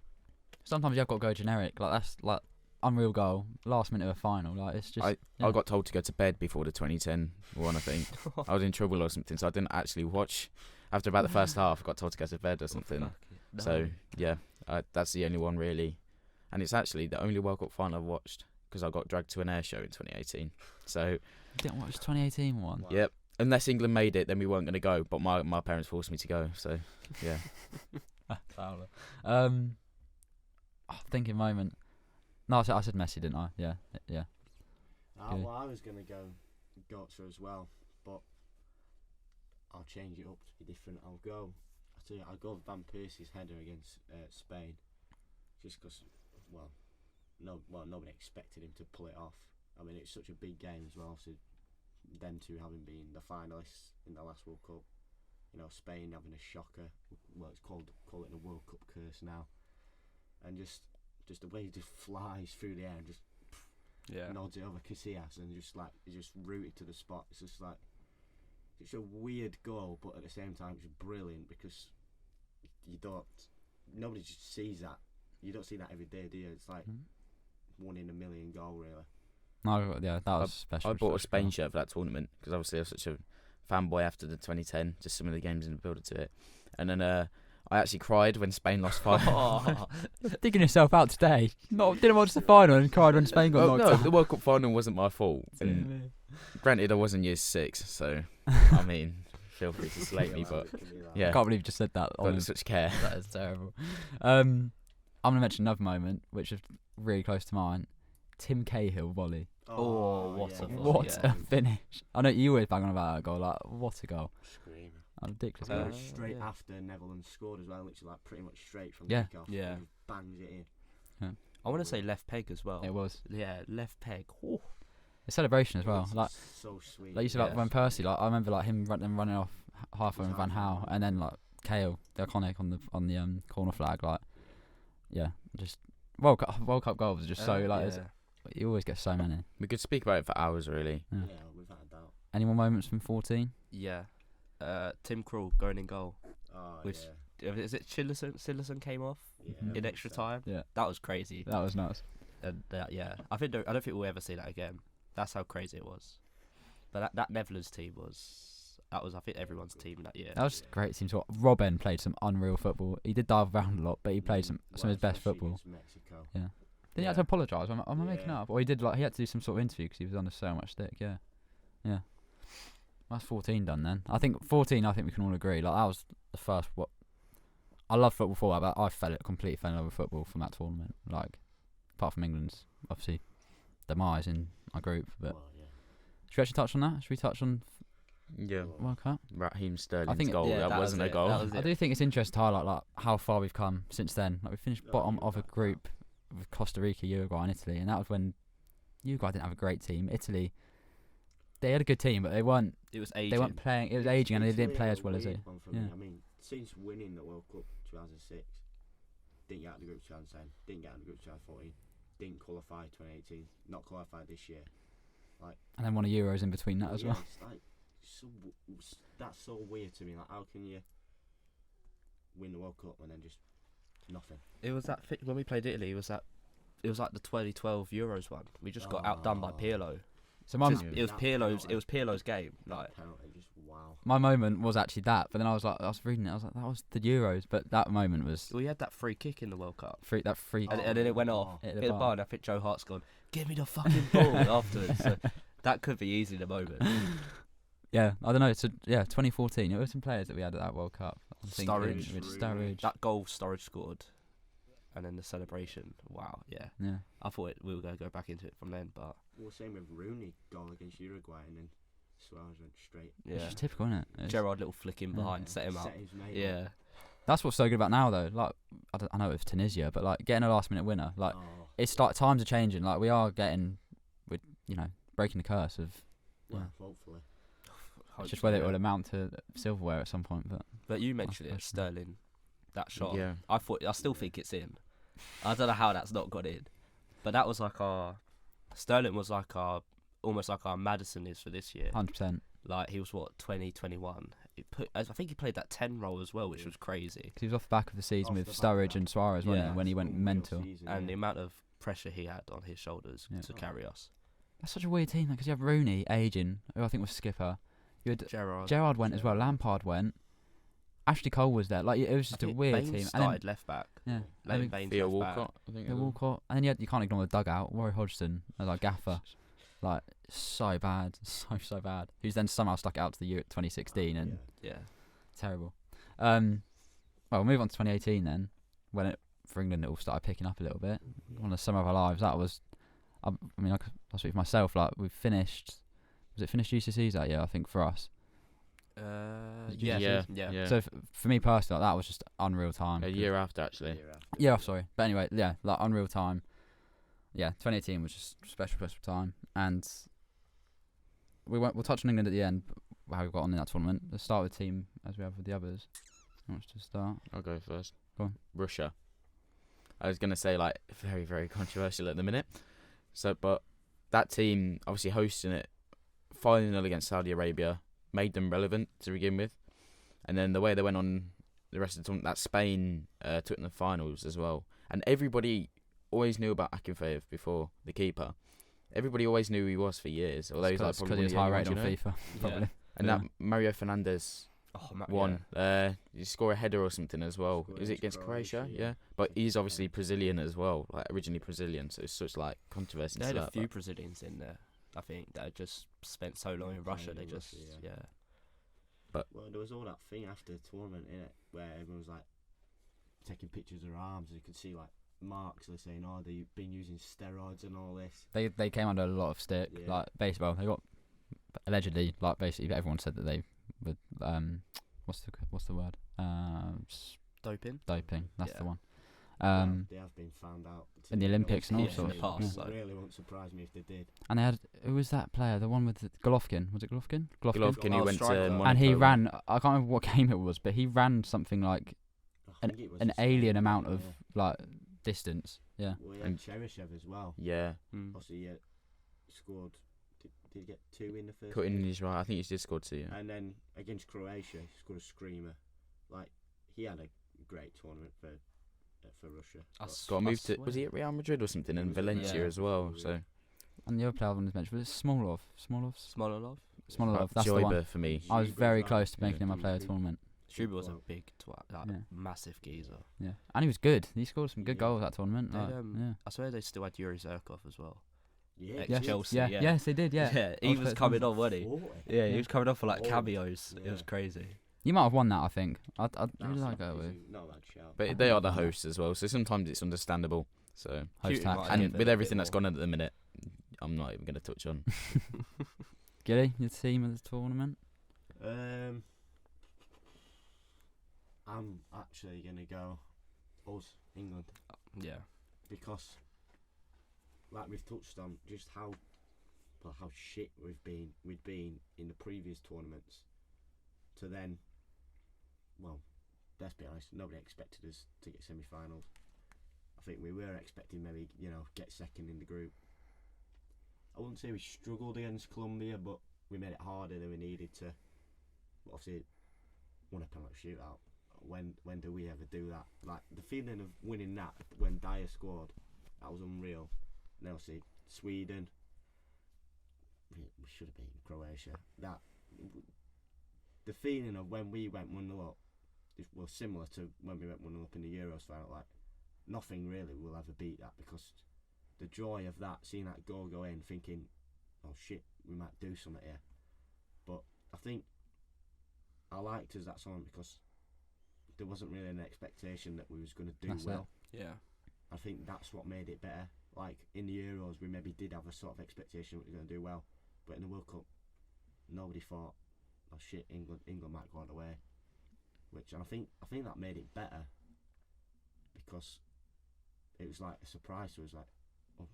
Sometimes you've got to go generic. Like, that's like unreal goal, last minute of a final. Like, it's just. I got told to go to bed before the 2010 one. I think I was in trouble or something, so I didn't actually watch. After about the first half, I got told to go to bed or something. No. So yeah, that's the only one really, and it's actually the only World Cup final I've watched because I got dragged to an air show in 2018. So You didn't watch the 2018 one. Wow. yep, unless England made it, then we weren't going to go. But my parents forced me to go. So yeah, Thinking moment. No, I said Messi, didn't I? Yeah. Good. Well, I was gonna go Götze as well, but I'll change it up to be different. I'll go Van Persie's header against Spain, just because nobody expected him to pull it off. I mean, it's such a big game as well. So them two having been the finalists in the last World Cup, Spain having a shocker. Well, it's call it the World Cup curse now, and just the way he just flies through the air and just nods it over Casillas and just rooted to the spot. It's just like, it's a weird goal, but at the same time it's brilliant because nobody just sees that. You don't see that every day, do you? It's like 1 in a million goal, really. No, yeah, that was special. I bought a Spain shirt for that tournament because obviously I was such a fanboy after the 2010, just some of the games in the build to it, and then I actually cried when Spain lost 5. Digging yourself out today. Didn't watch the final and cried when Spain got knocked out. The World Cup final wasn't my fault. And granted, I was in year 6, so I mean, feel free to slate me, but yeah, I can't believe you just said that. Got such care. That is terrible. I'm gonna mention another moment which is really close to mine. Tim Cahill volley. What a volley, What a finish! I know you always bang on about that goal. Like, what a goal! Screaming. Ridiculous. It goal. was straight after Netherlands scored as well, literally like pretty much straight from Yeah. kickoff. Yeah. He just bangs it in. I want to say left peg as well. It was Yeah, left peg. Ooh. the celebration as well. It's Like so sweet. you said, like Yeah. when Percy, like I remember like him running off halfway with Van Gaal, and then like Cahill, the iconic on the corner flag. Like, yeah, just World Cup goals are just so like. You always get so many. We could speak about it for hours, really. Yeah. Yeah, without a doubt. Any more moments from 14? Yeah. Tim Krul going in goal. Oh, Which- Is it Chillerson came off yeah. in extra time? Yeah. That was crazy. That was nuts. And I don't think we'll ever see that again. That's how crazy it was. But that Netherlands team I think everyone's team that year. That was a great team to watch. Robben played some unreal football. He did dive around a lot, but he played some of his best especially football. against Mexico. Yeah. Then he had to apologise. Am I making Yeah. up? Or he did he had to do some sort of interview because he was under so much stick. Yeah. That's 14 done then. I think 14. I think we can all agree. Like, that was the first. I love football before that, but I completely fell in love with football from that tournament. Like, apart from England's obviously demise in our group. But Well, yeah. should we actually touch on that? Should we touch on Yeah, World Cup? Raheem Sterling's think- goal. yeah, that that wasn't was a it. goal. That was I do think it's interesting to highlight like how far we've come since then. Like, we finished Oh, bottom yeah, of a that- group with Costa Rica, Uruguay, and Italy, and that was when Uruguay didn't have a great team. Italy, they had a good team, but they weren't. It was aging. They weren't playing. It was aging, and they Italy didn't play are as a well as weird it. one for Yeah. me. I mean, since winning the World Cup 2006, didn't get out of the group 2010, didn't get out of the group 2014, didn't qualify 2018, not qualified this year. And then won a Euros in between that as Yeah, well. it's like that's so weird to me. Like, how can you win the World Cup and then just nothing? It was that when we played Italy. It was that It was like the 2012 Euros one. We just got outdone by Pirlo. So It was Pirlo's game. Like penalty, just wow. my moment was actually that, but then I was reading it, I was like, that was the Euros, but that moment was we had that free kick in the World Cup, free. and then it went off. Hit Hit the the bar. bar, and I think Joe Hart's gone, "Give me the fucking ball" afterwards. So that could be easily the moment. Yeah, I don't know. So yeah, 2014. It was some players that we had at that World Cup. I'm thinking Sturridge. with Sturridge. That goal Sturridge scored, and then the celebration. Wow, yeah. Yeah. I thought we were going to go back into it from then, but Well, same with Rooney goal against Uruguay, and then Suarez went straight. It's yeah. just typical, isn't it? It's- Gerrard little flick in behind, set him up. Set his mate Yeah. That's what's so good about now, though. Like, I know it's Tunisia, but like getting a last-minute winner, like it's like times are changing. Like we are getting, with breaking the curse of. Well, Yeah. hopefully. It's just whether it will amount to silverware at some point, but You mentioned it, question. Sterling, that shot. Yeah. I still think it's in. I don't know how that's not got in, but that was like Sterling was like almost like our Madison is for this year. 100%. Like he was 2021. I think he played that 10 role as well, which was crazy. Because he was off the back of the season Off with the back of Sturridge that. and Suarez, wasn't Yeah. he? When he went Unreal mental. season, And the yeah. amount of pressure he had on his shoulders Yeah. to carry us. That's such a weird team, because you have Rooney, aging, who I think was skipper. You had Gerrard went as well. Lampard went. Ashley Cole was there. Like it was just a weird Baines team. And started left back. then, Leighton Baines Theo left back. Walcott, I think. yeah, Walcott, and then you can't ignore the dugout. Roy Hodgson as our gaffer, like so bad, so bad. Who's then somehow stuck it out to the year 2016 and Yeah. terrible. Well, we'll move on to 2018 then, when for England it all started picking up a little bit. One of the summer of our lives. That was, I mean, I speak for myself. Like we finished, was it finished GCSEs that year? I think for us. Yeah. So for me personally, like, that was just unreal time. A year after, actually. Yeah, sorry. But anyway, yeah, like unreal time. Yeah, 2018 was just special time, and we'll touch on England at the end, how we got on in that tournament. Let's start with the team as we have with the others. Who wants to start? I'll go first. Go on. Russia. I was gonna say like very, very controversial at the minute. So, but that team obviously hosting it, 5-0 against Saudi Arabia, made them relevant to begin with, and then the way they went on the rest of the tournament, that Spain took in the finals as well, and everybody always knew about Akinfeev before the keeper. Everybody always knew who he was for years, although he's like Because probably he was one high of the rated on only ones, FIFA, probably. And Yeah. that Mario Fernandes one, you score a header or something as well. Scored Is it against against Croatia? Croatia, Yeah. yeah. But he's obviously Brazilian as well, like originally Brazilian, so it's such like controversy. They to had a that, few but- Brazilians in there, I think, that had just spent so long in Russia. They in just, Russia, yeah. Well, there was all that thing after the tournament, innit, where everyone was like taking pictures of their arms, and you could see like marks. They're saying, "Oh, they've been using steroids and all this." They came under a lot of stick. Yeah. Like baseball, they got allegedly, like basically everyone said that they would what's the word? Doping. Doping. That's Yeah. the one. They have been found out in the Olympics and all Yeah, in the sorts. past, Yeah. so. Really won't surprise me if they did. And they had, who was that player? The one with Golovkin. Was it Golovkin? Golovkin, he Oh, went striker. to Monaco. And he ran. I can't remember what game it was, but he ran something like I think it was an the alien same, amount yeah. of like distance. Yeah. Well, he had Cheryshev as well. Yeah, Obviously, he scored. Did he get 2 in the first? cut in game? his right. I think he did score 2. Yeah. And then against Croatia, he scored a screamer. Like he had a great tournament for Russia. Got moved to. Was he at Real Madrid or something? He And was at Valencia Real, as well. yeah. So And the other player I wanted to mention was Smolov. Smololov. Smolov. That's the one. Joyber for me. I was Zubers very are close to making big, him my player of big. tournament. Struber was a Well, big twat, like Yeah. massive geezer. Yeah, and he was good. He scored some good Yeah. goals that tournament. They, Like, I swear they still had Yuri Zerkov as well. Yeah, Ex- yes, Chelsea, yeah, yeah. yes, they did. Yeah, he I was was quite coming surprised. on, wasn't he? 40. Yeah, Yeah. he was coming on for like Oh, cameos. It yeah. was crazy. You might have won that. I think. I'd That's really like not that with easy, not a bad shout. But they are the hosts as well, so sometimes it's understandable. So host Cute, hat. might and give it with a everything bit that's more. gone on at the minute, I'm not even going to touch on. Gilly, your team of the tournament. I'm actually gonna go us, England, Yeah. because like we've touched on just how shit we'd been in the previous tournaments, to then, well, let's be honest, nobody expected us to get semi-finals. I think we were expecting maybe, get second in the group. I wouldn't say we struggled against Colombia, but we made it harder than we needed to. But obviously, won a penalty shootout. When do we ever do that? Like the feeling of winning that when Dyer scored, that was unreal. And then obviously Sweden, we should have beaten Croatia. The feeling of when we went 1-0 up was similar to when we went 1-0 up in the Euros final. Like, nothing really will ever beat that, because the joy of that, seeing that goal go in, thinking, oh shit, we might do something here. But I think I liked us that song because there wasn't really an expectation that we was going to do well. Yeah. I think that's what made it better. Like, in the Euros, we maybe did have a sort of expectation that we were going to do well, but in the World Cup, nobody thought, oh shit, England might go all the way. And I think that made it better, because it was like a surprise to us, like, oh,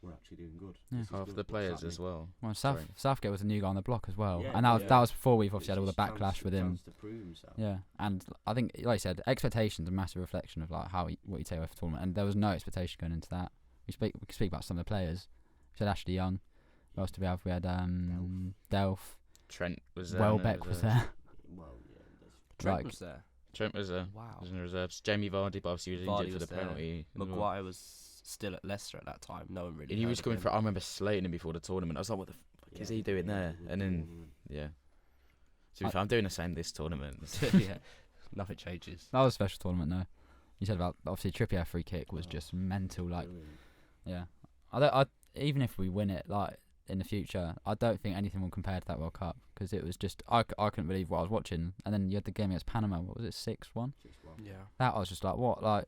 we're actually doing good. Yeah. Half the players as well. Well, Southgate was a new guy on the block as well, Yeah, and that was before we've obviously had all the backlash with him. To prove himself. Yeah, and I think, like I said, expectations are a massive reflection of like what you take away from the tournament, and there was no expectation going into that. We can speak about some of the players. We said Ashley Young. What else did we have? We had Delph. Trent was there. Welbeck was there. Well, yeah. Trent was there. Trent was there. Wow. Was in the reserves. Jamie Vardy, but obviously he was injured for the penalty. Maguire was still at Leicester at that time. No one really. And he was coming for. I remember slating him before the tournament. I was like, "What the fuck is he doing there?" And then, yeah. To be fair, I'm doing the same this tournament. Yeah, nothing changes. That was a special tournament, though. You said about obviously Trippier free kick was just mental. Like, yeah, I even if we win it, like in the future, I don't think anything will compare to that World Cup, because it was just I couldn't believe what I was watching. And then you had the game against Panama. What was it, 6-1? Yeah. That I was just like, what? Like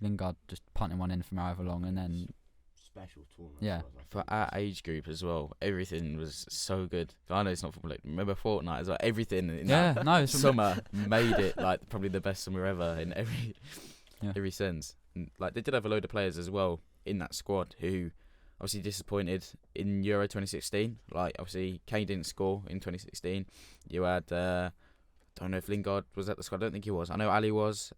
Lingard just punting one in from however long, and then special tournament. Yeah. For our age group as well, everything was so good. I know it's not football. Like, remember Fortnite as well. Everything in that summer made it like probably the best summer ever in every sense. And, like, they did have a load of players as well in that squad who obviously disappointed in Euro 2016. Like, obviously Kane didn't score in 2016. You had I don't know if Lingard was at the squad. I don't think he was. I know Ali was.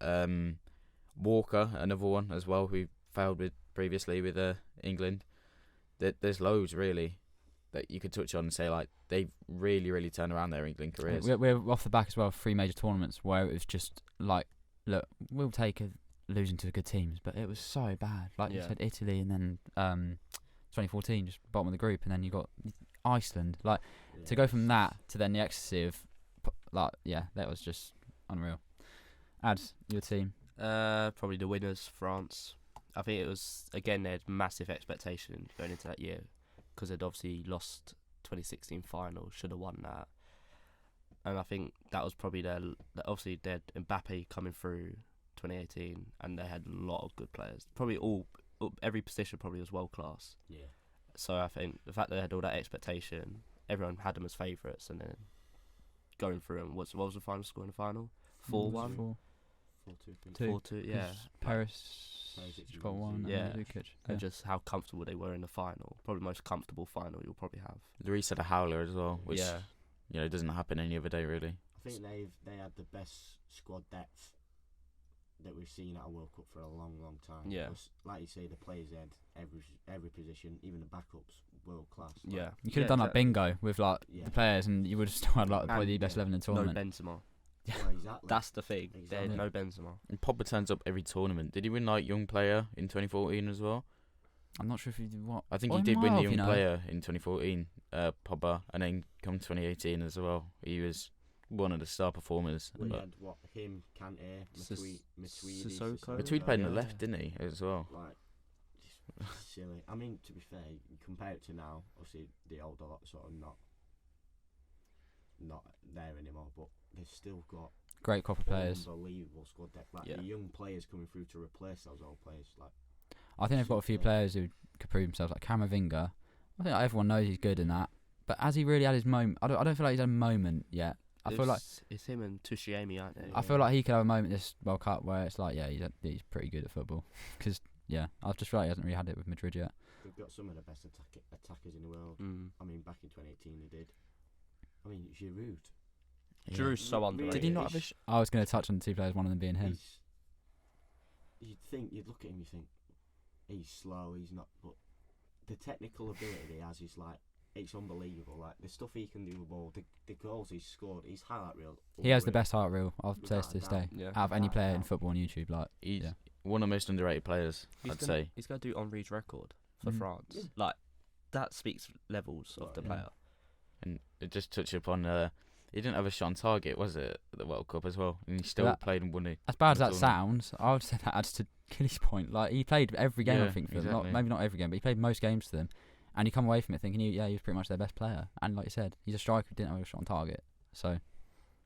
Walker, another one as well, who failed with previously with England. There's loads really that you could touch on and say like they've really turned around their England careers. We're off the back as well of 3 major tournaments where it was just like, look, we'll take losing to the good teams, but it was so bad. Like you said, Italy, and then 2014 just bottom of the group, and then you got Iceland. Like to go from that to then the ecstasy of that was just unreal. Ads, your team? Probably the winners, France. I think it was, again, they had massive expectation going into that year, because they'd obviously lost 2016 final, should have won that. And I think that was probably obviously they had Mbappe coming through 2018, and they had a lot of good players. Probably every position probably was world class. Yeah. So I think the fact that they had all that expectation, everyone had them as favourites, and then going through them, what was the final score in the final? 4-1? 4-2, yeah. Paris got one. Yeah. Zukic. And just how comfortable they were in the final. Probably the most comfortable final you'll probably have. Luis had a howler as well, which doesn't happen any other day really. I think they had the best squad depth that we've seen at a World Cup for a long time. Yeah. Plus, like you say, the players had every position, even the backups, world class. Like, yeah. You could have done like bingo with like the players, and you would have still had like probably the best 11 in the tournament. No Benzema. Well, exactly. That's the thing. Exactly. There's no Benzema. And Pogba turns up every tournament. Did he win like young player in 2014 as well? I'm not sure if he did what. I think he did win the young player in 2014, Pogba, and then come 2018 as well. He was one of the star performers. We had him, Kante, Sissoko. Matuidi played on the left, didn't he, as well? Like, silly. I mean, to be fair, you compare it to now, obviously the older lot sort of not there anymore, but they've still got great copper players. Unbelievable squad depth. Like the young players coming through to replace those old players. Like, I think they've got a few players who could prove themselves, like Camavinga. I think everyone knows he's good in that, but has he really had his moment? I don't feel like he's had a moment yet. I feel like it's him and Tushiemi, aren't they? I feel like he could have a moment this World Cup where it's like, he's pretty good at football. Because I just feel like he hasn't really had it with Madrid yet. We've got some of the best attackers in the world. I mean, back in 2018 he did. I mean, Giroud. Giroud's so underrated. Did he not have I was going to touch on the 2 players, one of them being him. You'd look at him, you think he's slow, he's not, but the technical ability he has is like, it's unbelievable. Like the stuff he can do with the ball, the goals he's scored, his highlight reel. He has the best highlight reel, I'll say to this day, Yeah. out of any player in football on YouTube. Like, he's one of the most underrated players, I'd say. He's going to do Henri's record for France. Yeah. Like, that speaks levels of the player. And it just touched upon, he didn't have a shot on target, was it, at the World Cup as well? And he still played and won it. As bad as that sounds, I would say that adds to Killy's point. Like, he played every game, I think, for them. Exactly. Maybe not every game, but he played most games for them. And you come away from it thinking, he was pretty much their best player. And like you said, he's a striker who didn't have a shot on target. So,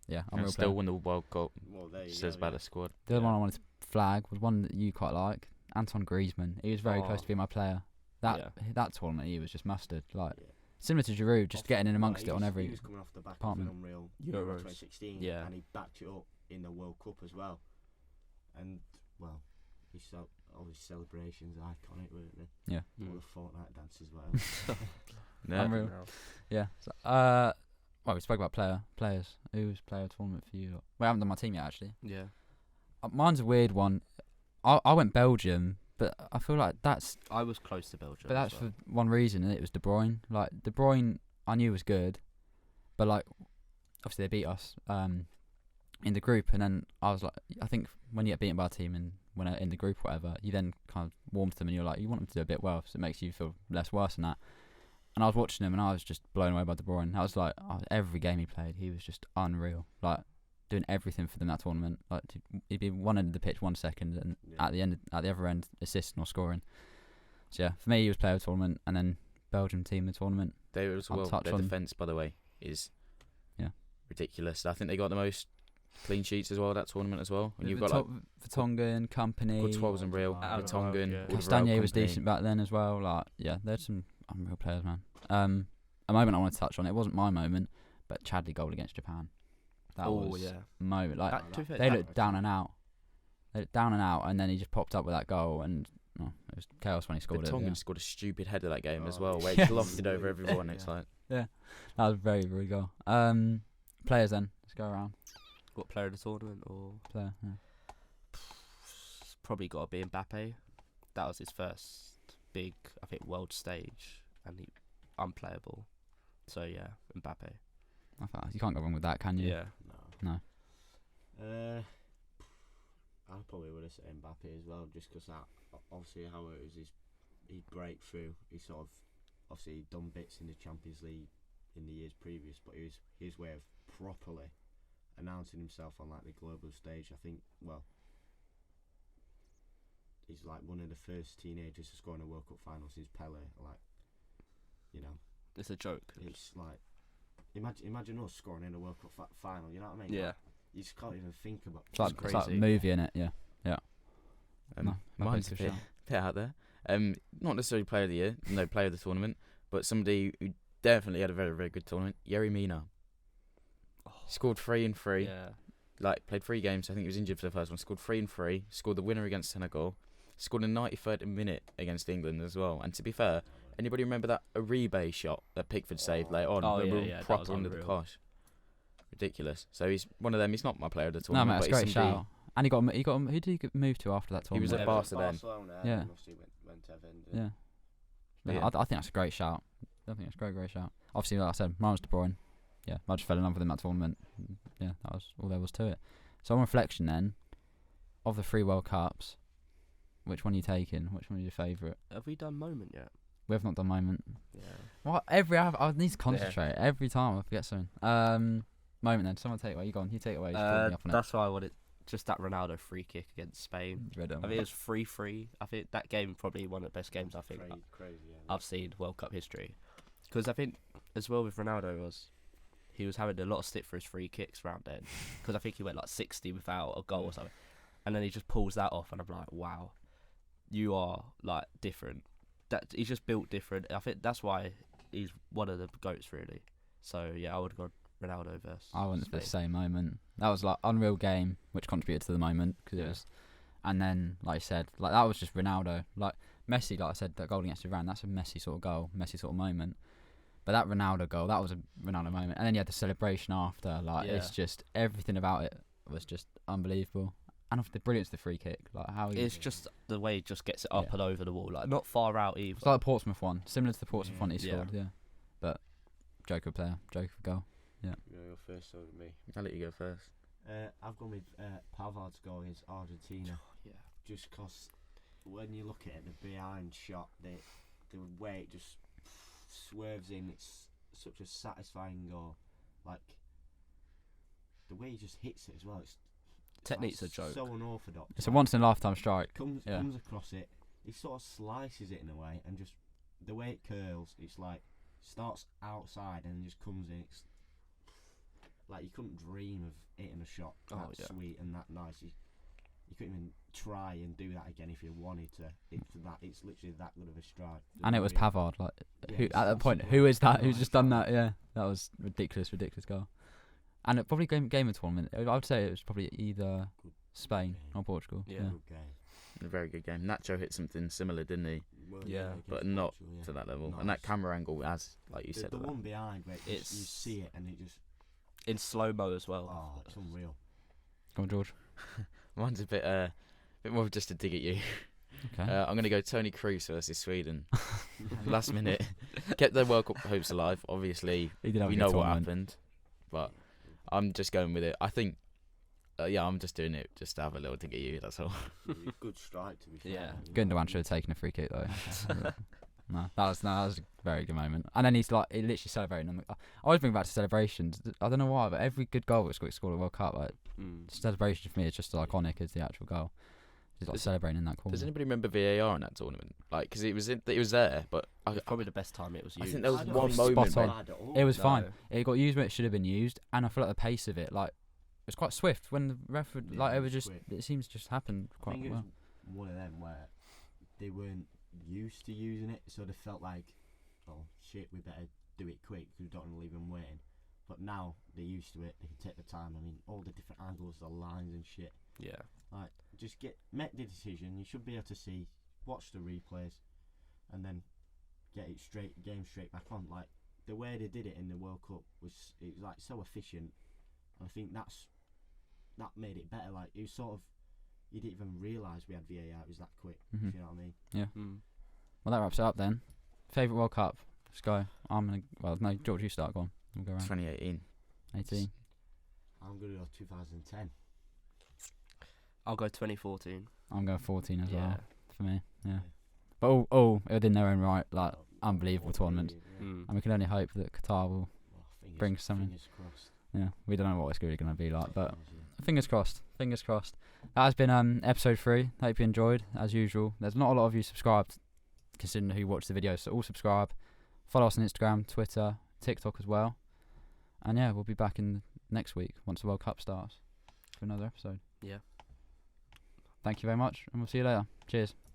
yeah, I'm and real still player. won the World Cup. Well, there you Says go, about the squad. The other one I wanted to flag was one that you quite like, Anton Griezmann. He was very close to being my player. That tournament, he was just mustard. Like, similar to Giroud, just getting in amongst it on every He was coming off the back department. of an unreal Euros. 2016, Yeah. and he backed it up in the World Cup as well. And, well, all his celebrations are iconic, weren't they? Yeah. All the Fortnite dances, well. Unreal. Yeah. So, well, we spoke about players. Who's player of the tournament for you? We haven't done my team yet, actually. Yeah. Mine's a weird one. I went Belgium, but I feel like I was close to Belgium. But that's for one reason, and it was De Bruyne. Like, De Bruyne, I knew was good, but like, obviously they beat us in the group, and then I was like, I think when you get beaten by a team and when in the group or whatever, you then kind of warm to them, and you're like, you want them to do a bit well, so it makes you feel less worse than that. And I was watching him, and I was just blown away by De Bruyne. I was like, every game he played, he was just unreal. Like, doing everything for them that tournament. Like, he'd be one end of the pitch 1 second, and at the other end, assisting or scoring. So yeah, for me, he was player of the tournament, and then Belgium team of the tournament. They were as well. Their defence, by the way, is ridiculous. I think they got the most clean sheets as well that tournament as well. And you've got like Vertonghen, Company. Courtois was unreal. Vertonghen, Castagna was decent back then as well. Like, yeah, there's some unreal players, man. A moment I want to touch on. It wasn't my moment, but Chadley goal against Japan. That was a moment. Like, they looked down and out. And then he just popped up with that goal, and it was chaos when he scored it. Vertonghen scored a stupid header that game as well, where he lofted over everyone. It's like, that was a very, very goal. Players then. Let's go around. What player of the tournament or player? Yeah. It's probably got to be Mbappe. That was his first big, I think, world stage, and he unplayable. So yeah, Mbappe. You can't go wrong with that, can you? Yeah. No. I probably would have said Mbappe as well, just because that obviously how it was his breakthrough. He sort of obviously done bits in the Champions League in the years previous, but it was his way of properly announcing himself on like the global stage. I think, well, he's like one of the first teenagers to score in a World Cup final since Pele. Like, you know, it's a joke. It's like imagine us scoring in a World Cup final. You know what I mean? Yeah. Like, you just can't even think about. It's like a movie, innit? Yeah. Mine's a bit out there. Not necessarily player of the year, no player of the tournament, but somebody who definitely had a very, very good tournament. Yerry Mina. Scored 3 and 3. Yeah. Like, played 3 games. I think he was injured for the first one. Scored 3 and 3. Scored the winner against Senegal. Scored in the 93rd minute against England as well. And to be fair, anybody remember that Uribe shot that Pickford saved later on? Proper under the cosh. Ridiculous. So he's one of them. He's not my player of the tournament. No, mate, it's a great shout. And he got who did he move to after that tournament? He was at Barca then. Yeah. Went to Everton. Yeah. I think that's a great shout. I think it's a great shout. Obviously, like I said, mine was De Bruyne. Yeah, I just fell in love with him that tournament. Yeah, that was all there was to it. So on reflection then, of the 3 World Cups, which one are you taking? Which one is your favourite? Have we done moment yet? We have not done moment. Yeah. What? I need to concentrate. Every time I forget something. Moment then. Someone take it away. You go on. You take it away. That's why I wanted just that Ronaldo free kick against Spain. I think it was 3-3. I think that game probably one of the best games I've seen World Cup history. Because I think as well with Ronaldo he was having a lot of stick for his free kicks round then. Because I think he went like 60 without a goal or something. And then he just pulls that off, and I'm like, wow, you are like different. That he's just built different. I think that's why he's one of the GOATs really. So yeah, I would have gone Ronaldo versus I went for Spain. the same moment. That was like unreal game, which contributed to the moment because it was. And then, like I said, like that was just Ronaldo. Like Messi, like I said, that goal against Iran, that's a Messi sort of goal, Messi sort of moment. But that Ronaldo goal, that was a Ronaldo moment. And then you had the celebration after. Like it's just everything about it was just unbelievable. And the brilliance of the free kick, like how it's just the way he just gets it up and over the wall, like not far out either. It's like the Portsmouth one, similar to the Portsmouth one he scored. Yeah, but Joker player, Joker for goal. Yeah. You go first, so with me. I'll let you go first. I've gone with Pavard's goal against Argentina. just 'cause when you look at it, the behind shot, the way it just swerves in, it's such a satisfying goal. Like the way he just hits it as well. It's Technique's like a joke. So unorthodox. It's a once in a lifetime strike. Comes across it. He sort of slices it in a way, and just the way it curls, it's like starts outside and just comes in. It's like you couldn't dream of hitting a shot that sweet and that nice. You couldn't even try and do that again if you wanted to. It's literally that good of a strike. And it was Pavard. Like, Yeah, who it's at that point? impossible. Who is that? Who's No, just it's done not. that? Yeah, that was ridiculous goal. And it probably game of tournament. I would say it was probably either Good Spain game. or Portugal. Yeah. Good game. A very good game. Nacho hit something similar, didn't he? Well, Yeah. against But not Portugal, yeah. to that level. Not And that as- camera angle, as like you said, the like one behind where you It's- see it and it just In slow-mo as well. oh, it's unreal. Go on, George. mine's a bit more of just a dig at you. Okay. I'm gonna go Tony Kroos versus Sweden. Last minute, kept their World Cup hopes alive. Obviously, He did have we a know good what tournament. happened, but I'm just going with it. I think, I'm just doing it just to have a little dig at you. That's all. Good strike to be fair. Yeah. Gundogan should have taken a free kick though. No, that was a very good moment. And then he literally celebrating. I always bring back to celebrations. I don't know why, but every good goal that's got scored at World Cup, like celebration for me is just as iconic as the actual goal. Just like celebrating in that corner. Does anybody remember VAR in that tournament? Like, because it was there, but It's probably the best time it was I used. think there was I don't one think Spot moment. it's on. bad at all. It was No. fine. It got used when it should have been used, and I feel like the pace of it, like, it was quite swift when the ref would, Yeah, like, it it was was just, quick. it seems to just happen I quite think it well. was one of them where they weren't used to using it, so they felt like, oh shit, we better do it quick because we don't want to leave them waiting. But now they're used to it, they can take the time. I mean, all the different angles, the lines and shit. Yeah. Like, just make the decision. You should be able to see, watch the replays, and then get it game straight back on. Like the way they did it in the World Cup was like so efficient. And I think that made it better. Like it was sort of, you didn't even realise we had VAR. It was that quick. Mhm. If you know what I mean? Mm. Well, that wraps it up then. Favourite World Cup? Let's go. No, George, you start, go on. We'll go around. 2018. 18. I'm gonna go 2010. I'll go 2014. I'm going 14 as Yeah. well, for me. Yeah. But all within their own right, like, unbelievable tournament. Yeah. Mm. And we can only hope that Qatar will, Well, Bring something. Fingers crossed. yeah, we don't know what it's really going to be like, but Yeah. fingers crossed. Fingers crossed. That has been episode 3. Hope you enjoyed, as usual. There's not a lot of you subscribed, considering who watched the video, so all subscribe. Follow us on Instagram, Twitter, TikTok as well. And yeah, we'll be back in next week once the World Cup starts for another episode. Yeah. Thank you very much, and we'll see you later. Cheers.